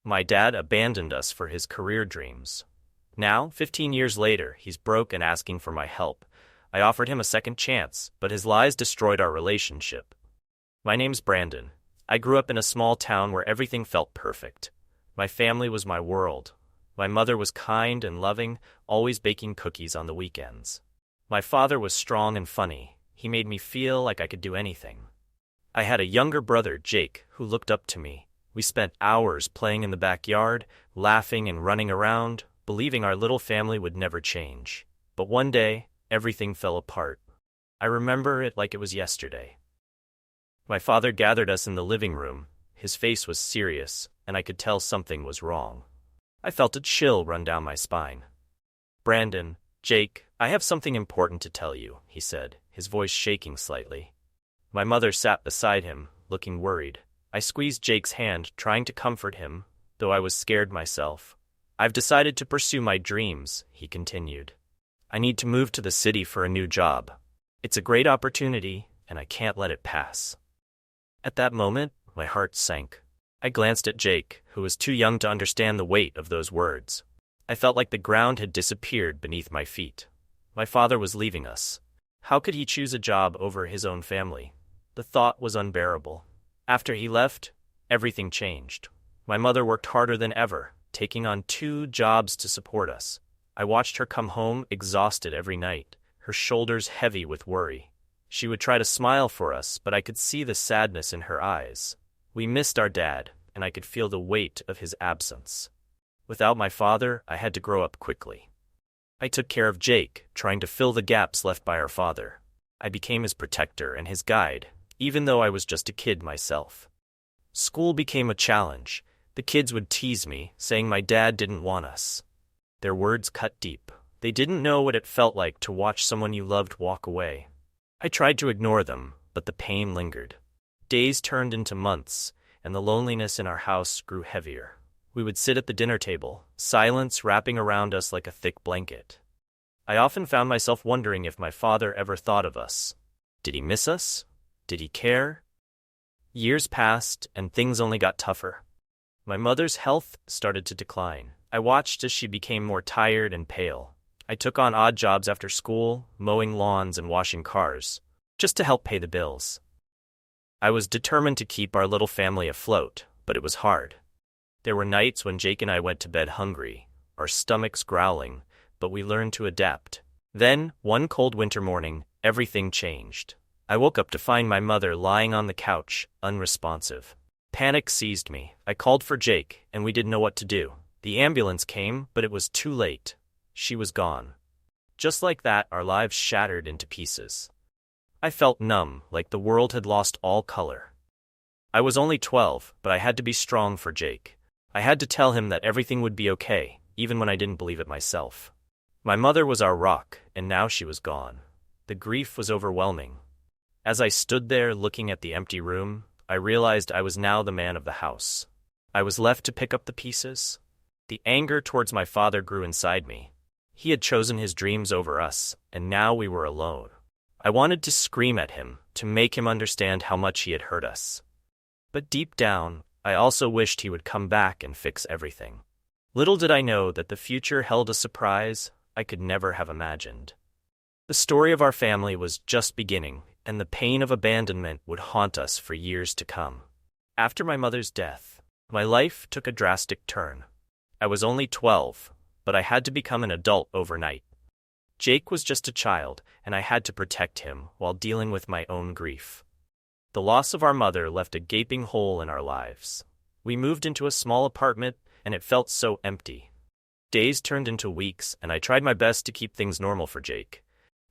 My dad abandoned us for his career dreams. Now, 15 years later, he's broke and asking for my help. I offered him a second chance, but his lies destroyed our relationship. My name's Brandon. I grew up in a small town where everything felt perfect. My family was my world. My mother was kind and loving, always baking cookies on the weekends. My father was strong and funny. He made me feel like I could do anything. I had a younger brother, Jake, who looked up to me. We spent hours playing in the backyard, laughing and running around, believing our little family would never change. But one day, everything fell apart. I remember it like it was yesterday. My father gathered us in the living room. His face was serious, and I could tell something was wrong. I felt a chill run down my spine. "Brandon, Jake, I have something important to tell you," he said, his voice shaking slightly. My mother sat beside him, looking worried. I squeezed Jake's hand, trying to comfort him, though I was scared myself. "I've decided to pursue my dreams," he continued. "I need to move to the city for a new job. It's a great opportunity, and I can't let it pass." At that moment, my heart sank. I glanced at Jake, who was too young to understand the weight of those words. I felt like the ground had disappeared beneath my feet. My father was leaving us. How could he choose a job over his own family? The thought was unbearable. After he left, everything changed. My mother worked harder than ever, taking on 2 jobs to support us. I watched her come home exhausted every night, her shoulders heavy with worry. She would try to smile for us, but I could see the sadness in her eyes. We missed our dad, and I could feel the weight of his absence. Without my father, I had to grow up quickly. I took care of Jake, trying to fill the gaps left by our father. I became his protector and his guide, even though I was just a kid myself. School became a challenge. The kids would tease me, saying my dad didn't want us. Their words cut deep. They didn't know what it felt like to watch someone you loved walk away. I tried to ignore them, but the pain lingered. Days turned into months, and the loneliness in our house grew heavier. We would sit at the dinner table, silence wrapping around us like a thick blanket. I often found myself wondering if my father ever thought of us. Did he miss us? Did he care? Years passed, and things only got tougher. My mother's health started to decline. I watched as she became more tired and pale. I took on odd jobs after school, mowing lawns and washing cars, just to help pay the bills. I was determined to keep our little family afloat, but it was hard. There were nights when Jake and I went to bed hungry, our stomachs growling, but we learned to adapt. Then, one cold winter morning, everything changed. I woke up to find my mother lying on the couch, unresponsive. Panic seized me. I called for Jake, and we didn't know what to do. The ambulance came, but it was too late. She was gone. Just like that, our lives shattered into pieces. I felt numb, like the world had lost all color. I was only 12, but I had to be strong for Jake. I had to tell him that everything would be okay, even when I didn't believe it myself. My mother was our rock, and now she was gone. The grief was overwhelming. As I stood there looking at the empty room, I realized I was now the man of the house. I was left to pick up the pieces. The anger towards my father grew inside me. He had chosen his dreams over us, and now we were alone. I wanted to scream at him, to make him understand how much he had hurt us. But deep down, I also wished he would come back and fix everything. Little did I know that the future held a surprise I could never have imagined. The story of our family was just beginning, and the pain of abandonment would haunt us for years to come. After my mother's death, my life took a drastic turn. I was only 12, but I had to become an adult overnight. Jake was just a child, and I had to protect him while dealing with my own grief. The loss of our mother left a gaping hole in our lives. We moved into a small apartment, and it felt so empty. Days turned into weeks, and I tried my best to keep things normal for Jake.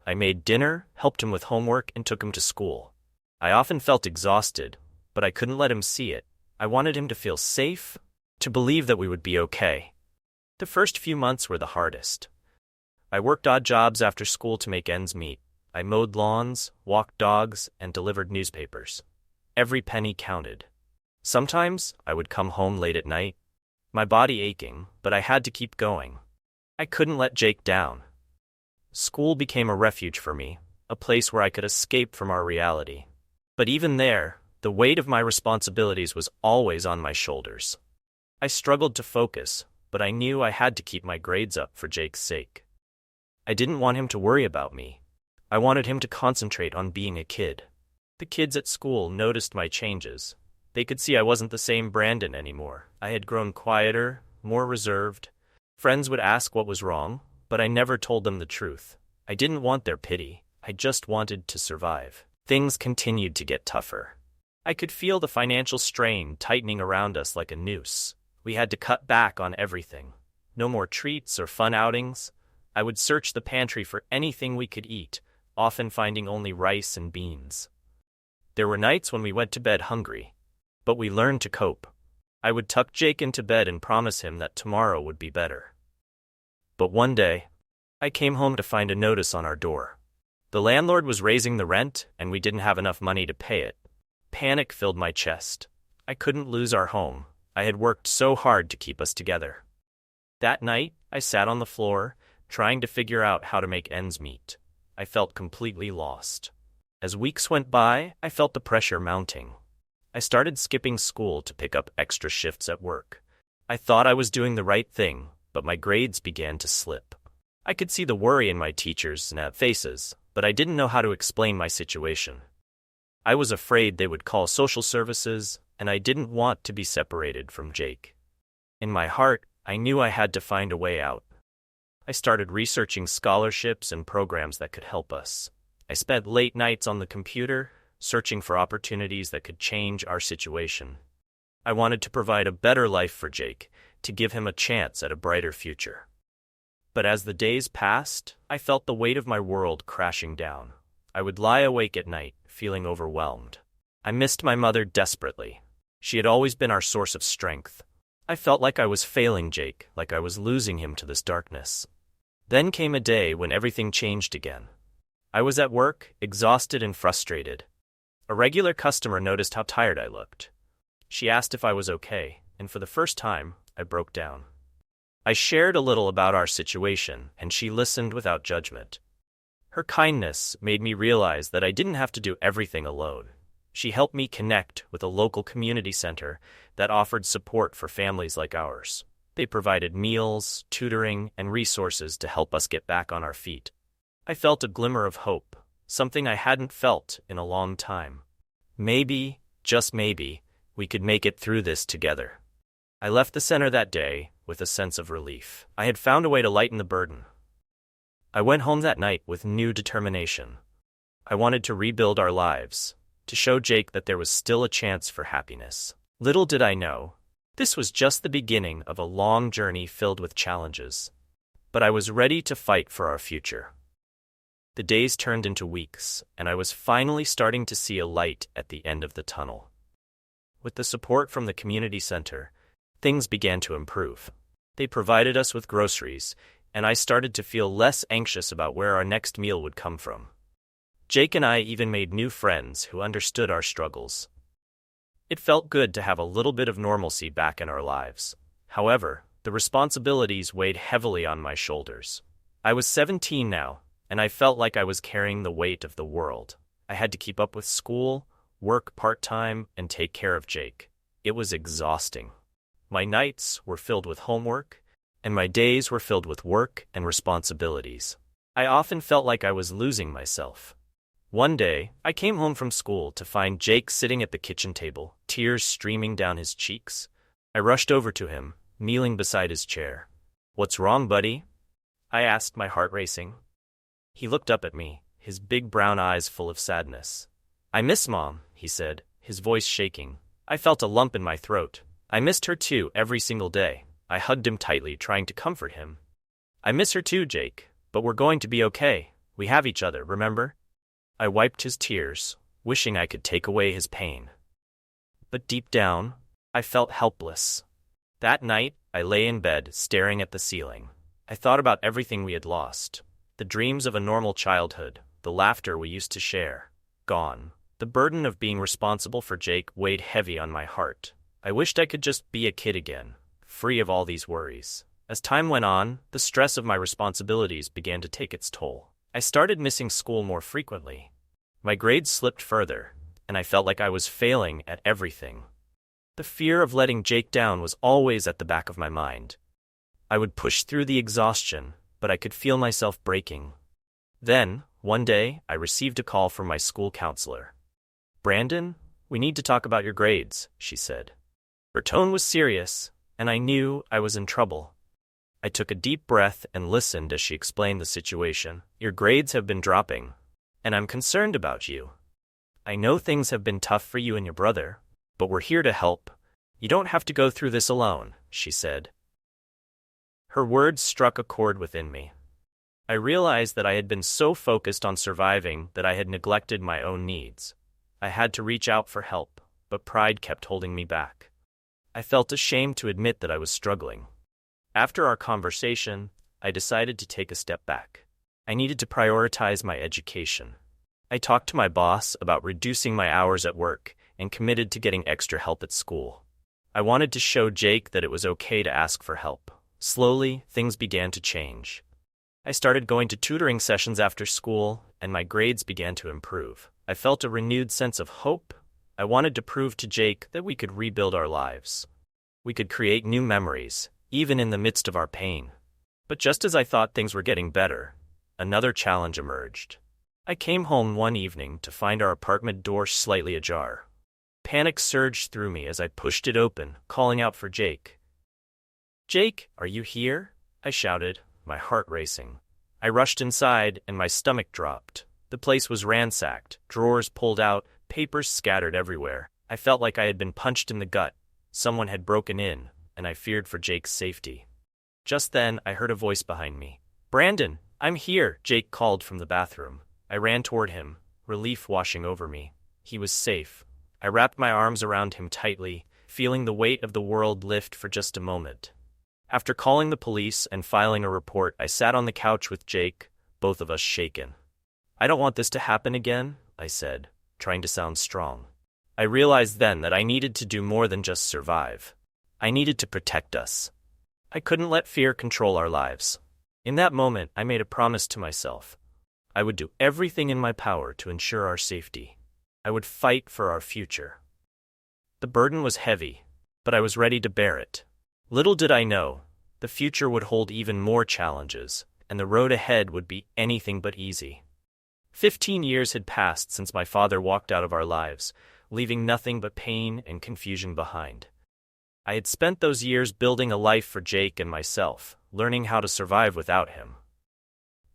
I made dinner, helped him with homework, and took him to school. I often felt exhausted, but I couldn't let him see it. I wanted him to feel safe, to believe that we would be okay. The first few months were the hardest. I worked odd jobs after school to make ends meet. I mowed lawns, walked dogs, and delivered newspapers. Every penny counted. Sometimes I would come home late at night, my body aching, but I had to keep going. I couldn't let Jake down. School became a refuge for me, a place where I could escape from our reality. But even there, the weight of my responsibilities was always on my shoulders. I struggled to focus, but I knew I had to keep my grades up for Jake's sake. I didn't want him to worry about me. I wanted him to concentrate on being a kid. The kids at school noticed my changes. They could see I wasn't the same Brandon anymore. I had grown quieter, more reserved. Friends would ask what was wrong, but I never told them the truth. I didn't want their pity. I just wanted to survive. Things continued to get tougher. I could feel the financial strain tightening around us like a noose. We had to cut back on everything. No more treats or fun outings. I would search the pantry for anything we could eat, often finding only rice and beans. There were nights when we went to bed hungry, but we learned to cope. I would tuck Jake into bed and promise him that tomorrow would be better. But one day, I came home to find a notice on our door. The landlord was raising the rent, and we didn't have enough money to pay it. Panic filled my chest. I couldn't lose our home. I had worked so hard to keep us together. That night, I sat on the floor, trying to figure out how to make ends meet. I felt completely lost. As weeks went by, I felt the pressure mounting. I started skipping school to pick up extra shifts at work. I thought I was doing the right thing, but my grades began to slip. I could see the worry in my teachers' faces, but I didn't know how to explain my situation. I was afraid they would call social services, and I didn't want to be separated from Jake. In my heart, I knew I had to find a way out. I started researching scholarships and programs that could help us. I spent late nights on the computer, searching for opportunities that could change our situation. I wanted to provide a better life for Jake, to give him a chance at a brighter future. But as the days passed, I felt the weight of my world crashing down. I would lie awake at night, feeling overwhelmed. I missed my mother desperately. She had always been our source of strength. I felt like I was failing Jake, like I was losing him to this darkness. Then came a day when everything changed again. I was at work, exhausted and frustrated. A regular customer noticed how tired I looked. She asked if I was okay, and for the first time, I broke down. I shared a little about our situation, and she listened without judgment. Her kindness made me realize that I didn't have to do everything alone. She helped me connect with a local community center that offered support for families like ours. They provided meals, tutoring, and resources to help us get back on our feet. I felt a glimmer of hope, something I hadn't felt in a long time. Maybe, just maybe, we could make it through this together. I left the center that day with a sense of relief. I had found a way to lighten the burden. I went home that night with new determination. I wanted to rebuild our lives, to show Jake that there was still a chance for happiness. Little did I know, this was just the beginning of a long journey filled with challenges. But I was ready to fight for our future. The days turned into weeks, and I was finally starting to see a light at the end of the tunnel. With the support from the community center, things began to improve. They provided us with groceries, and I started to feel less anxious about where our next meal would come from. Jake and I even made new friends who understood our struggles. It felt good to have a little bit of normalcy back in our lives. However, the responsibilities weighed heavily on my shoulders. I was 17 now, and I felt like I was carrying the weight of the world. I had to keep up with school, work part-time, and take care of Jake. It was exhausting. My nights were filled with homework, and my days were filled with work and responsibilities. I often felt like I was losing myself. One day, I came home from school to find Jake sitting at the kitchen table, tears streaming down his cheeks. I rushed over to him, kneeling beside his chair. "What's wrong, buddy?" I asked, my heart racing. He looked up at me, his big brown eyes full of sadness. "I miss Mom," he said, his voice shaking. I felt a lump in my throat. I missed her too every single day. I hugged him tightly, trying to comfort him. "I miss her too, Jake, but we're going to be okay. We have each other, remember?" I wiped his tears, wishing I could take away his pain. But deep down, I felt helpless. That night, I lay in bed, staring at the ceiling. I thought about everything we had lost. The dreams of a normal childhood, the laughter we used to share, gone. The burden of being responsible for Jake weighed heavy on my heart. I wished I could just be a kid again, free of all these worries. As time went on, the stress of my responsibilities began to take its toll. I started missing school more frequently. My grades slipped further, and I felt like I was failing at everything. The fear of letting Jake down was always at the back of my mind. I would push through the exhaustion, but I could feel myself breaking. Then, one day, I received a call from my school counselor. "Brandon, we need to talk about your grades," she said. Her tone was serious, and I knew I was in trouble. I took a deep breath and listened as she explained the situation. "Your grades have been dropping, and I'm concerned about you. I know things have been tough for you and your brother, but we're here to help. You don't have to go through this alone," she said. Her words struck a chord within me. I realized that I had been so focused on surviving that I had neglected my own needs. I had to reach out for help, but pride kept holding me back. I felt ashamed to admit that I was struggling. After our conversation, I decided to take a step back. I needed to prioritize my education. I talked to my boss about reducing my hours at work and committed to getting extra help at school. I wanted to show Jake that it was okay to ask for help. Slowly, things began to change. I started going to tutoring sessions after school, and my grades began to improve. I felt a renewed sense of hope. I wanted to prove to Jake that we could rebuild our lives. We could create new memories, even in the midst of our pain. But just as I thought things were getting better, another challenge emerged. I came home one evening to find our apartment door slightly ajar. Panic surged through me as I pushed it open, calling out for Jake. "Jake, are you here?" I shouted, my heart racing. I rushed inside, and my stomach dropped. The place was ransacked, drawers pulled out, papers scattered everywhere. I felt like I had been punched in the gut. Someone had broken in, and I feared for Jake's safety. Just then, I heard a voice behind me. "Brandon, I'm here," Jake called from the bathroom. I ran toward him, relief washing over me. He was safe. I wrapped my arms around him tightly, feeling the weight of the world lift for just a moment. After calling the police and filing a report, I sat on the couch with Jake, both of us shaken. "I don't want this to happen again," I said, trying to sound strong. I realized then that I needed to do more than just survive. I needed to protect us. I couldn't let fear control our lives. In that moment, I made a promise to myself. I would do everything in my power to ensure our safety. I would fight for our future. The burden was heavy, but I was ready to bear it. Little did I know, the future would hold even more challenges, and the road ahead would be anything but easy. 15 years had passed since my father walked out of our lives, leaving nothing but pain and confusion behind. I had spent those years building a life for Jake and myself, learning how to survive without him.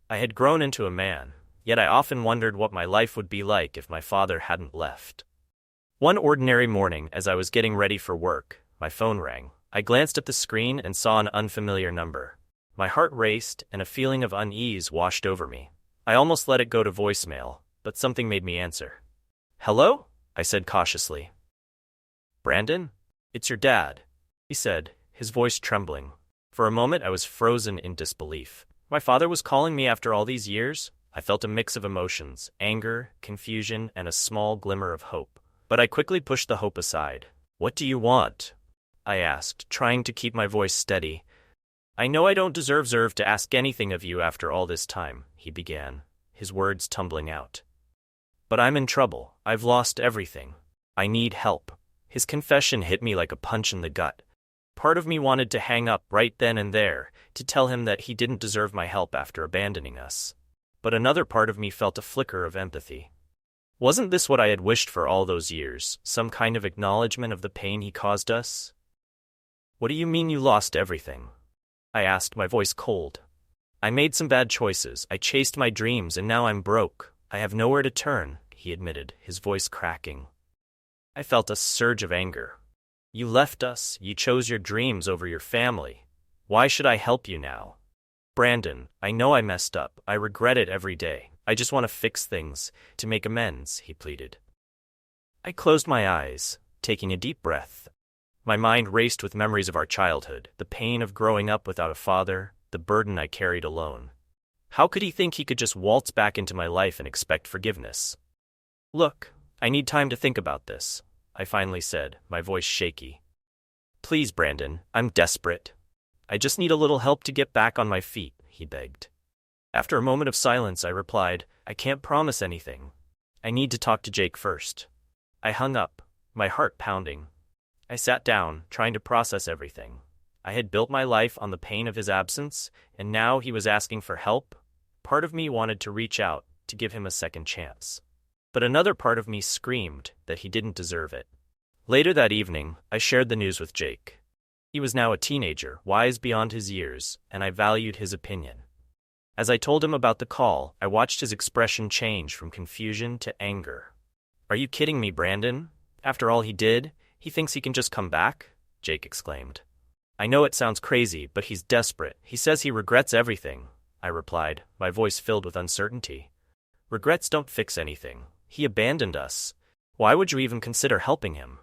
I had grown into a man, yet I often wondered what my life would be like if my father hadn't left. One ordinary morning, as I was getting ready for work, my phone rang. I glanced at the screen and saw an unfamiliar number. My heart raced, and a feeling of unease washed over me. I almost let it go to voicemail, but something made me answer. "Hello?" I said cautiously. "Brandon? It's your dad," he said, his voice trembling. For a moment I was frozen in disbelief. My father was calling me after all these years? I felt a mix of emotions, anger, confusion, and a small glimmer of hope. But I quickly pushed the hope aside. "What do you want?" I asked, trying to keep my voice steady. "I know I don't deserve to ask anything of you after all this time," he began, his words tumbling out. "But I'm in trouble. I've lost everything. I need help." His confession hit me like a punch in the gut. Part of me wanted to hang up right then and there, to tell him that he didn't deserve my help after abandoning us. But another part of me felt a flicker of empathy. Wasn't this what I had wished for all those years, some kind of acknowledgement of the pain he caused us? "What do you mean you lost everything?" I asked, my voice cold. "I made some bad choices. I chased my dreams, and now I'm broke. I have nowhere to turn," he admitted, his voice cracking. I felt a surge of anger. "You left us. You chose your dreams over your family. Why should I help you now?" "Brandon, I know I messed up. I regret it every day. I just want to fix things, to make amends," he pleaded. I closed my eyes, taking a deep breath. My mind raced with memories of our childhood, the pain of growing up without a father, the burden I carried alone. How could he think he could just waltz back into my life and expect forgiveness? "Look, I need time to think about this," I finally said, my voice shaky. "Please, Brandon, I'm desperate. I just need a little help to get back on my feet," he begged. After a moment of silence, I replied, "I can't promise anything. I need to talk to Jake first." I hung up, my heart pounding. I sat down, trying to process everything. I had built my life on the pain of his absence, and now he was asking for help. Part of me wanted to reach out, to give him a second chance. But another part of me screamed that he didn't deserve it. Later that evening, I shared the news with Jake. He was now a teenager, wise beyond his years, and I valued his opinion. As I told him about the call, I watched his expression change from confusion to anger. "Are you kidding me, Brandon? After all he did, he thinks he can just come back?" Jake exclaimed. "I know it sounds crazy, but he's desperate. He says he regrets everything," I replied, my voice filled with uncertainty. "Regrets don't fix anything. He abandoned us. Why would you even consider helping him?"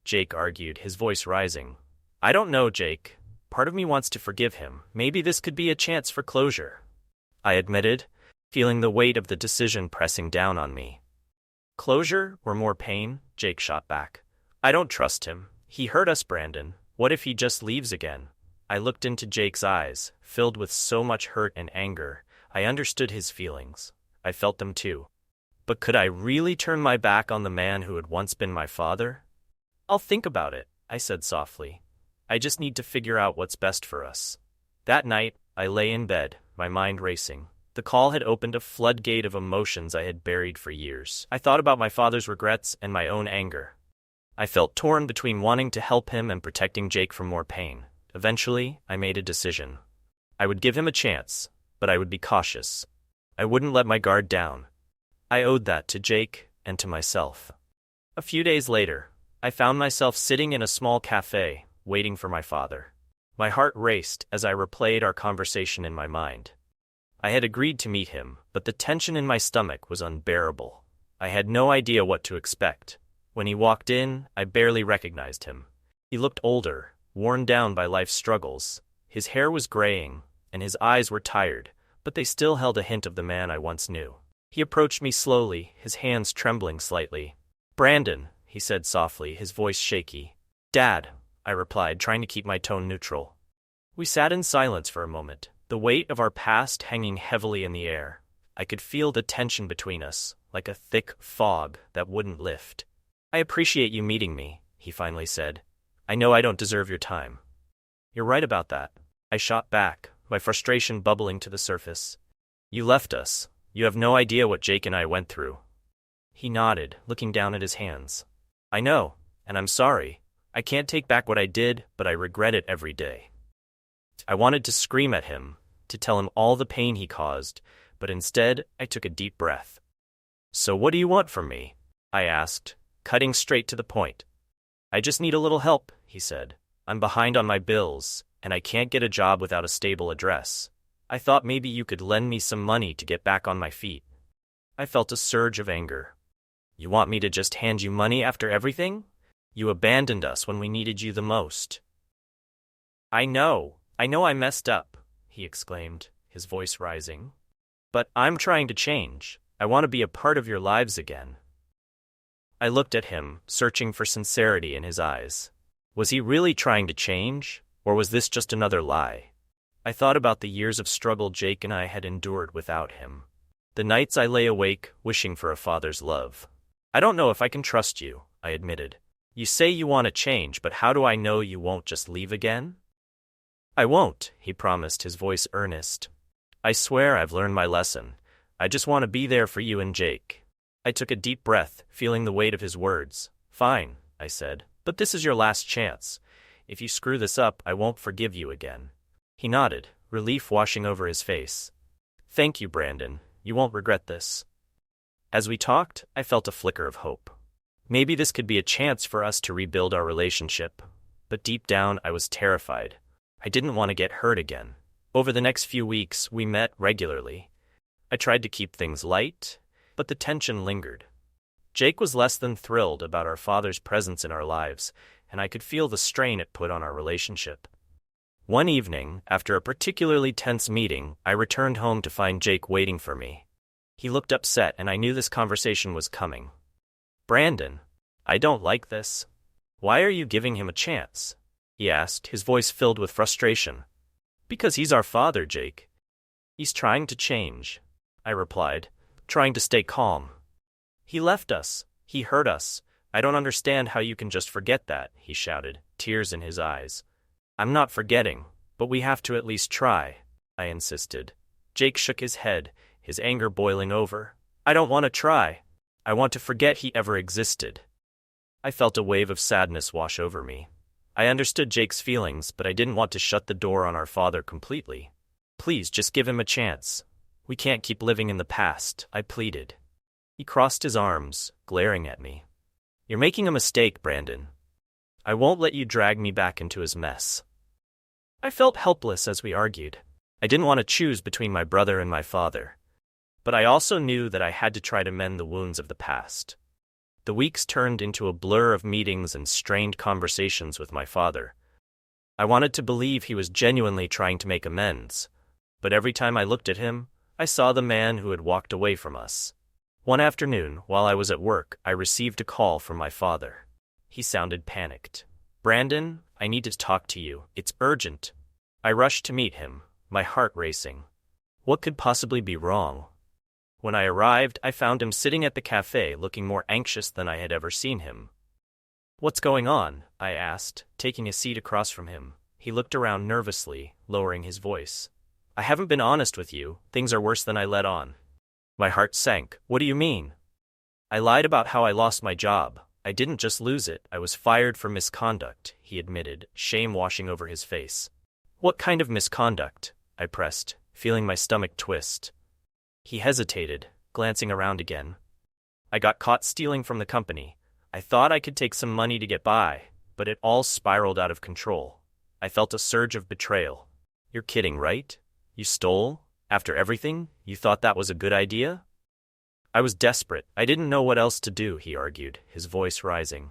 Jake argued, his voice rising. "I don't know, Jake. Part of me wants to forgive him. Maybe this could be a chance for closure," I admitted, feeling the weight of the decision pressing down on me. "Closure or more pain?" Jake shot back. "I don't trust him. He hurt us, Brandon. What if he just leaves again?" I looked into Jake's eyes, filled with so much hurt and anger. I understood his feelings. I felt them too. But could I really turn my back on the man who had once been my father? "I'll think about it," I said softly. "I just need to figure out what's best for us." That night, I lay in bed, my mind racing. The call had opened a floodgate of emotions I had buried for years. I thought about my father's regrets and my own anger. I felt torn between wanting to help him and protecting Jake from more pain. Eventually, I made a decision. I would give him a chance, but I would be cautious. I wouldn't let my guard down. I owed that to Jake and to myself. A few days later, I found myself sitting in a small cafe, waiting for my father. My heart raced as I replayed our conversation in my mind. I had agreed to meet him, but the tension in my stomach was unbearable. I had no idea what to expect. When he walked in, I barely recognized him. He looked older, worn down by life's struggles. His hair was graying, and his eyes were tired, but they still held a hint of the man I once knew. He approached me slowly, his hands trembling slightly. "Brandon," he said softly, his voice shaky. "Dad," I replied, trying to keep my tone neutral. We sat in silence for a moment, the weight of our past hanging heavily in the air. I could feel the tension between us, like a thick fog that wouldn't lift. "I appreciate you meeting me," he finally said. "I know I don't deserve your time." "You're right about that," I shot back, my frustration bubbling to the surface. "You left us. You have no idea what Jake and I went through." He nodded, looking down at his hands. "I know, and I'm sorry. I can't take back what I did, but I regret it every day." I wanted to scream at him, to tell him all the pain he caused, but instead I took a deep breath. "So what do you want from me?" I asked, cutting straight to the point. "I just need a little help," he said. "I'm behind on my bills, and I can't get a job without a stable address. I thought maybe you could lend me some money to get back on my feet." I felt a surge of anger. "You want me to just hand you money after everything? You abandoned us when we needed you the most." I know I messed up," he exclaimed, his voice rising. "But I'm trying to change. I want to be a part of your lives again." I looked at him, searching for sincerity in his eyes. Was he really trying to change, or was this just another lie? I thought about the years of struggle Jake and I had endured without him. The nights I lay awake, wishing for a father's love. "I don't know if I can trust you," I admitted. "You say you want to change, but how do I know you won't just leave again?" "I won't," he promised, his voice earnest. "I swear I've learned my lesson. I just want to be there for you and Jake." I took a deep breath, feeling the weight of his words. "Fine," I said, "but this is your last chance. If you screw this up, I won't forgive you again." He nodded, relief washing over his face. "Thank you, Brandon. You won't regret this." As we talked, I felt a flicker of hope. Maybe this could be a chance for us to rebuild our relationship. But deep down, I was terrified. I didn't want to get hurt again. Over the next few weeks, we met regularly. I tried to keep things light, but the tension lingered. Jake was less than thrilled about our father's presence in our lives, and I could feel the strain it put on our relationship. One evening, after a particularly tense meeting, I returned home to find Jake waiting for me. He looked upset, and I knew this conversation was coming. "Brandon, I don't like this. Why are you giving him a chance?" he asked, his voice filled with frustration. "Because he's our father, Jake. He's trying to change," I replied, trying to stay calm. "He left us. He hurt us. I don't understand how you can just forget that, he shouted, tears in his eyes. I'm not forgetting, but we have to at least try, I insisted. Jake shook his head, his anger boiling over. I don't want to try. I want to forget he ever existed. I felt a wave of sadness wash over me. I understood Jake's feelings, but I didn't want to shut the door on our father completely. Please, just give him a chance. We can't keep living in the past, I pleaded. He crossed his arms, glaring at me. You're making a mistake, Brandon. I won't let you drag me back into his mess. I felt helpless as we argued. I didn't want to choose between my brother and my father. But I also knew that I had to try to mend the wounds of the past. The weeks turned into a blur of meetings and strained conversations with my father. I wanted to believe he was genuinely trying to make amends, but every time I looked at him, I saw the man who had walked away from us. One afternoon, while I was at work, I received a call from my father. He sounded panicked. Brandon, I need to talk to you. It's urgent. I rushed to meet him, my heart racing. What could possibly be wrong? When I arrived, I found him sitting at the cafe looking more anxious than I had ever seen him. What's going on? I asked, taking a seat across from him. He looked around nervously, lowering his voice. I haven't been honest with you. Things are worse than I let on. My heart sank. What do you mean? I lied about how I lost my job. I didn't just lose it, I was fired for misconduct, he admitted, shame washing over his face. What kind of misconduct? I pressed, feeling my stomach twist. He hesitated, glancing around again. I got caught stealing from the company. I thought I could take some money to get by, but it all spiraled out of control. I felt a surge of betrayal. You're kidding, right? You stole? After everything, you thought that was a good idea? I was desperate. I didn't know what else to do, he argued, his voice rising.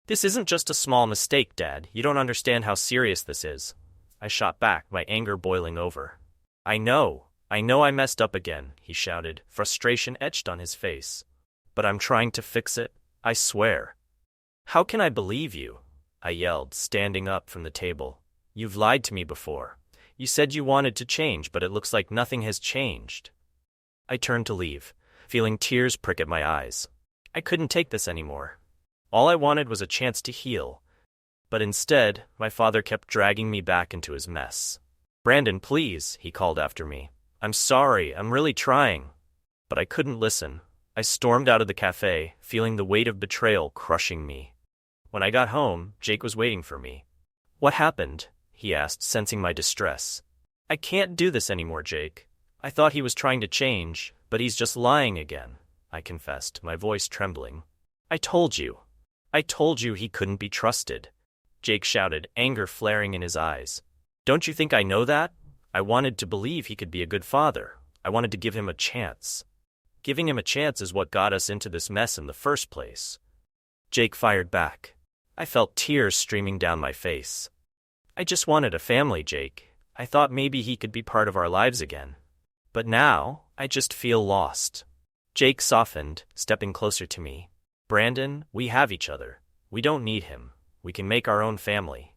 This isn't just a small mistake, Dad. You don't understand how serious this is. I shot back, my anger boiling over. I know I messed up again, he shouted, frustration etched on his face. But I'm trying to fix it, I swear. How can I believe you? I yelled, standing up from the table. You've lied to me before. You said you wanted to change, but it looks like nothing has changed. I turned to leave, feeling tears prick at my eyes. I couldn't take this anymore. All I wanted was a chance to heal. But instead, my father kept dragging me back into his mess. Brandon, please, he called after me. I'm sorry, I'm really trying. But I couldn't listen. I stormed out of the cafe, feeling the weight of betrayal crushing me. When I got home, Jake was waiting for me. What happened? He asked, sensing my distress. I can't do this anymore, Jake. I thought he was trying to change, but he's just lying again, I confessed, my voice trembling. I told you he couldn't be trusted, Jake shouted, anger flaring in his eyes. Don't you think I know that? I wanted to believe he could be a good father. I wanted to give him a chance. Giving him a chance is what got us into this mess in the first place. Jake fired back. I felt tears streaming down my face. I just wanted a family, Jake. I thought maybe he could be part of our lives again. But now, I just feel lost. Jake softened, stepping closer to me. Brandon, we have each other. We don't need him. We can make our own family.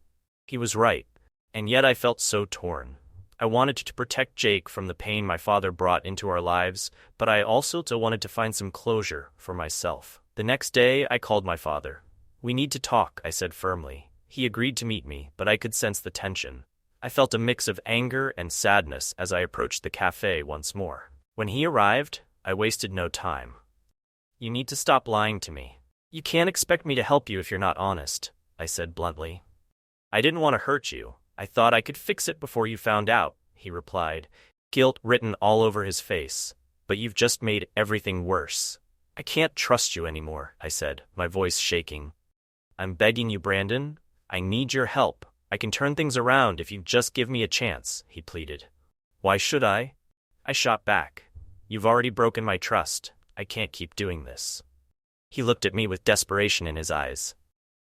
He was right, and yet I felt so torn. I wanted to protect Jake from the pain my father brought into our lives, but I also wanted to find some closure for myself. The next day, I called my father. We need to talk, I said firmly. He agreed to meet me, but I could sense the tension. I felt a mix of anger and sadness as I approached the cafe once more. When he arrived, I wasted no time. You need to stop lying to me. You can't expect me to help you if you're not honest, I said bluntly. I didn't want to hurt you. I thought I could fix it before you found out, he replied, guilt written all over his face. But you've just made everything worse. I can't trust you anymore, I said, my voice shaking. I'm begging you, Brandon. I need your help. I can turn things around if you just give me a chance, he pleaded. Why should I? I shot back. You've already broken my trust. I can't keep doing this. He looked at me with desperation in his eyes.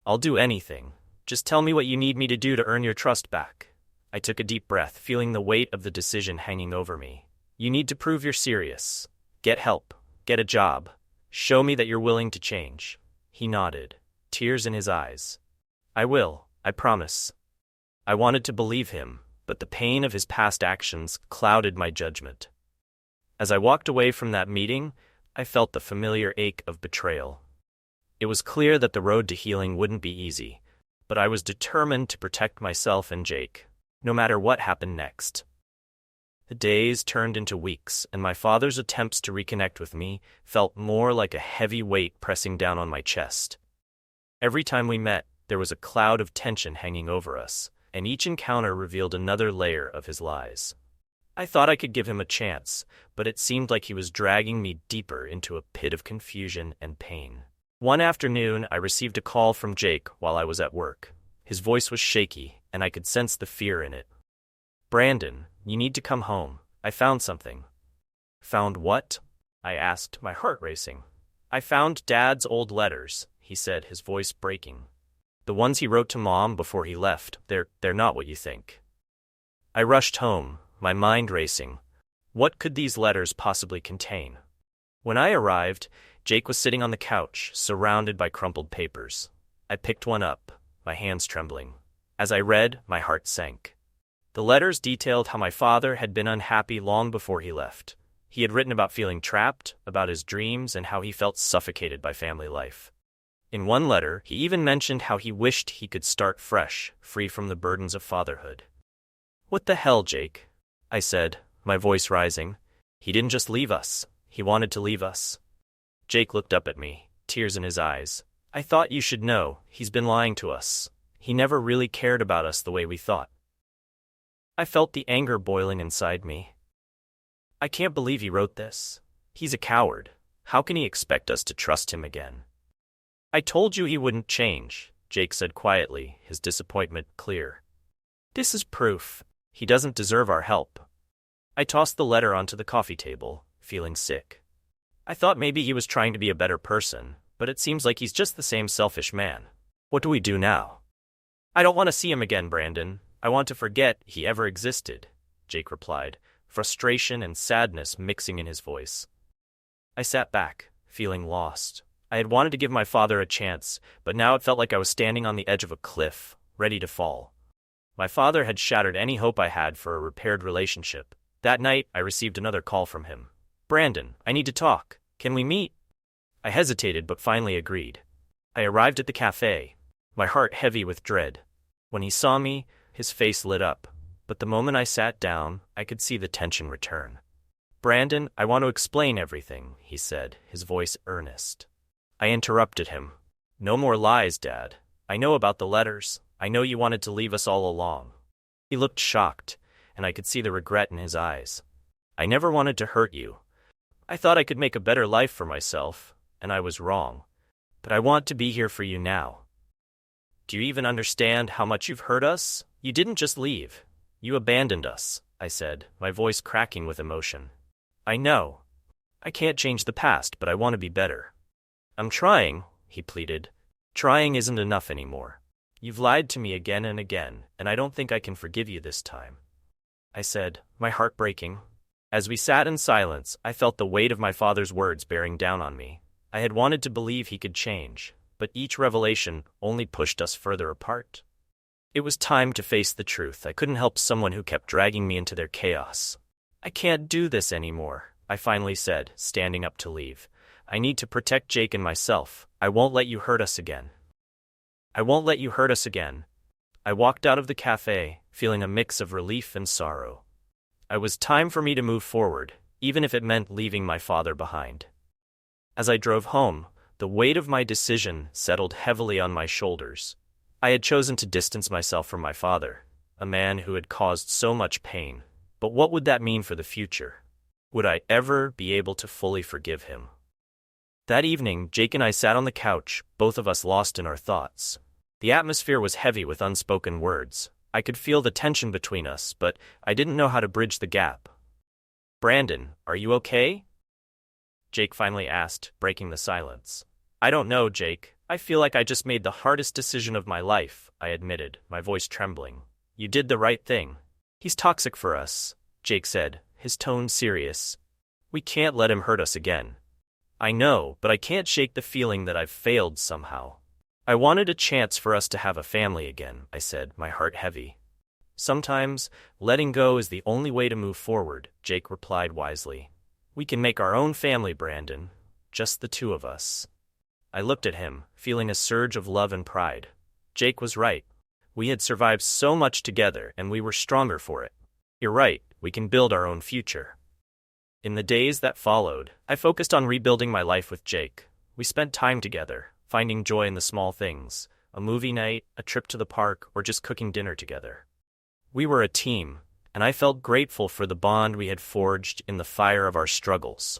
I'll do anything. Just tell me what you need me to do to earn your trust back. I took a deep breath, feeling the weight of the decision hanging over me. You need to prove you're serious. Get help. Get a job. Show me that you're willing to change. He nodded, tears in his eyes. I will, I promise. I wanted to believe him, but the pain of his past actions clouded my judgment. As I walked away from that meeting, I felt the familiar ache of betrayal. It was clear that the road to healing wouldn't be easy, but I was determined to protect myself and Jake, no matter what happened next. The days turned into weeks, and my father's attempts to reconnect with me felt more like a heavy weight pressing down on my chest. Every time we met, there was a cloud of tension hanging over us, and each encounter revealed another layer of his lies. I thought I could give him a chance, but it seemed like he was dragging me deeper into a pit of confusion and pain. One afternoon, I received a call from Jake while I was at work. His voice was shaky, and I could sense the fear in it. "Brandon, you need to come home. I found something." "Found what?" I asked, my heart racing. "I found Dad's old letters," he said, his voice breaking. "The ones he wrote to Mom before he left, they're not what you think." I rushed home, my mind racing. What could these letters possibly contain? When I arrived, Jake was sitting on the couch, surrounded by crumpled papers. I picked one up, my hands trembling. As I read, my heart sank. The letters detailed how my father had been unhappy long before he left. He had written about feeling trapped, about his dreams, and how he felt suffocated by family life. In one letter, he even mentioned how he wished he could start fresh, free from the burdens of fatherhood. "What the hell, Jake?" I said, my voice rising. "He didn't just leave us. He wanted to leave us." Jake looked up at me, tears in his eyes. "I thought you should know, he's been lying to us. He never really cared about us the way we thought." I felt the anger boiling inside me. "I can't believe he wrote this. He's a coward. How can he expect us to trust him again?" "I told you he wouldn't change," Jake said quietly, his disappointment clear. "This is proof. He doesn't deserve our help." I tossed the letter onto the coffee table, feeling sick. I thought maybe he was trying to be a better person, but it seems like he's just the same selfish man. What do we do now? "I don't want to see him again, Brandon. I want to forget he ever existed," Jake replied, frustration and sadness mixing in his voice. I sat back, feeling lost. I had wanted to give my father a chance, but now it felt like I was standing on the edge of a cliff, ready to fall. My father had shattered any hope I had for a repaired relationship. That night, I received another call from him. "Brandon, I need to talk. Can we meet?" I hesitated but finally agreed. I arrived at the cafe, my heart heavy with dread. When he saw me, his face lit up, but the moment I sat down, I could see the tension return. "Brandon, I want to explain everything," he said, his voice earnest. I interrupted him. "No more lies, Dad. I know about the letters. I know you wanted to leave us all along." He looked shocked, and I could see the regret in his eyes. "I never wanted to hurt you. I thought I could make a better life for myself, and I was wrong. But I want to be here for you now. Do you even understand how much you've hurt us? You didn't just leave. You abandoned us," I said, my voice cracking with emotion. "I know. I can't change the past, but I want to be better." "I'm trying," he pleaded. "Trying isn't enough anymore. You've lied to me again and again, and I don't think I can forgive you this time," I said, my heart breaking. As we sat in silence, I felt the weight of my father's words bearing down on me. I had wanted to believe he could change, but each revelation only pushed us further apart. It was time to face the truth. I couldn't help someone who kept dragging me into their chaos. "I can't do this anymore," I finally said, standing up to leave. "I need to protect Jake and myself. I won't let you hurt us again. I won't let you hurt us again." I walked out of the cafe, feeling a mix of relief and sorrow. It was time for me to move forward, even if it meant leaving my father behind. As I drove home, the weight of my decision settled heavily on my shoulders. I had chosen to distance myself from my father, a man who had caused so much pain. But what would that mean for the future? Would I ever be able to fully forgive him? That evening, Jake and I sat on the couch, both of us lost in our thoughts. The atmosphere was heavy with unspoken words. I could feel the tension between us, but I didn't know how to bridge the gap. "Brandon, are you okay?" Jake finally asked, breaking the silence. "I don't know, Jake. I feel like I just made the hardest decision of my life," I admitted, my voice trembling. "You did the right thing." "He's toxic for us," Jake said, his tone serious. "We can't let him hurt us again." "I know, but I can't shake the feeling that I've failed somehow. I wanted a chance for us to have a family again," I said, my heart heavy. "Sometimes, letting go is the only way to move forward," Jake replied wisely. "We can make our own family, Brandon. Just the two of us." I looked at him, feeling a surge of love and pride. Jake was right. We had survived so much together and we were stronger for it. You're right, we can build our own future. In the days that followed, I focused on rebuilding my life with Jake. We spent time together, finding joy in the small things, a movie night, a trip to the park, or just cooking dinner together. We were a team, and I felt grateful for the bond we had forged in the fire of our struggles.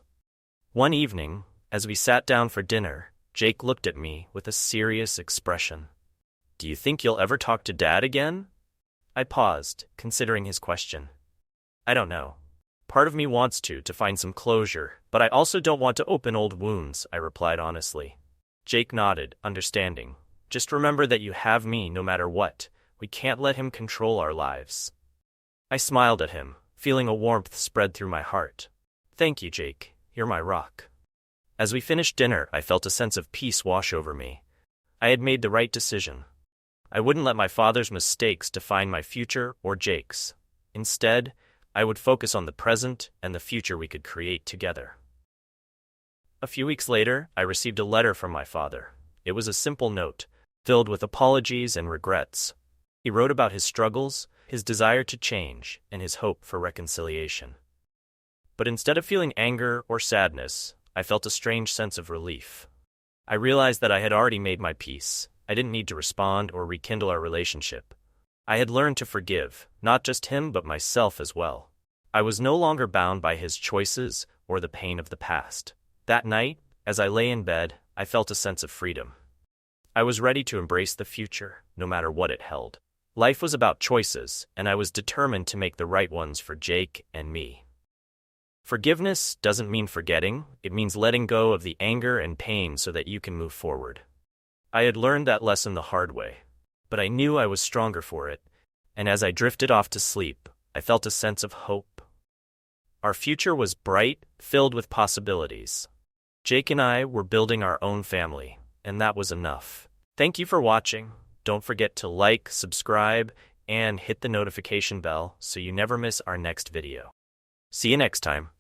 One evening, as we sat down for dinner, Jake looked at me with a serious expression. "Do you think you'll ever talk to Dad again?" I paused, considering his question. "I don't know. Part of me wants to find some closure, but I also don't want to open old wounds," I replied honestly. Jake nodded, understanding. "Just remember that you have me no matter what. We can't let him control our lives." I smiled at him, feeling a warmth spread through my heart. "Thank you, Jake. You're my rock." As we finished dinner, I felt a sense of peace wash over me. I had made the right decision. I wouldn't let my father's mistakes define my future or Jake's. Instead, I would focus on the present and the future we could create together. A few weeks later, I received a letter from my father. It was a simple note, filled with apologies and regrets. He wrote about his struggles, his desire to change, and his hope for reconciliation. But instead of feeling anger or sadness, I felt a strange sense of relief. I realized that I had already made my peace. I didn't need to respond or rekindle our relationship. I had learned to forgive, not just him but myself as well. I was no longer bound by his choices or the pain of the past. That night, as I lay in bed, I felt a sense of freedom. I was ready to embrace the future, no matter what it held. Life was about choices, and I was determined to make the right ones for Jake and me. Forgiveness doesn't mean forgetting, it means letting go of the anger and pain so that you can move forward. I had learned that lesson the hard way, but I knew I was stronger for it, and as I drifted off to sleep, I felt a sense of hope. Our future was bright, filled with possibilities. Jake and I were building our own family, and that was enough. Thank you for watching. Don't forget to like, subscribe, and hit the notification bell so you never miss our next video. See you next time.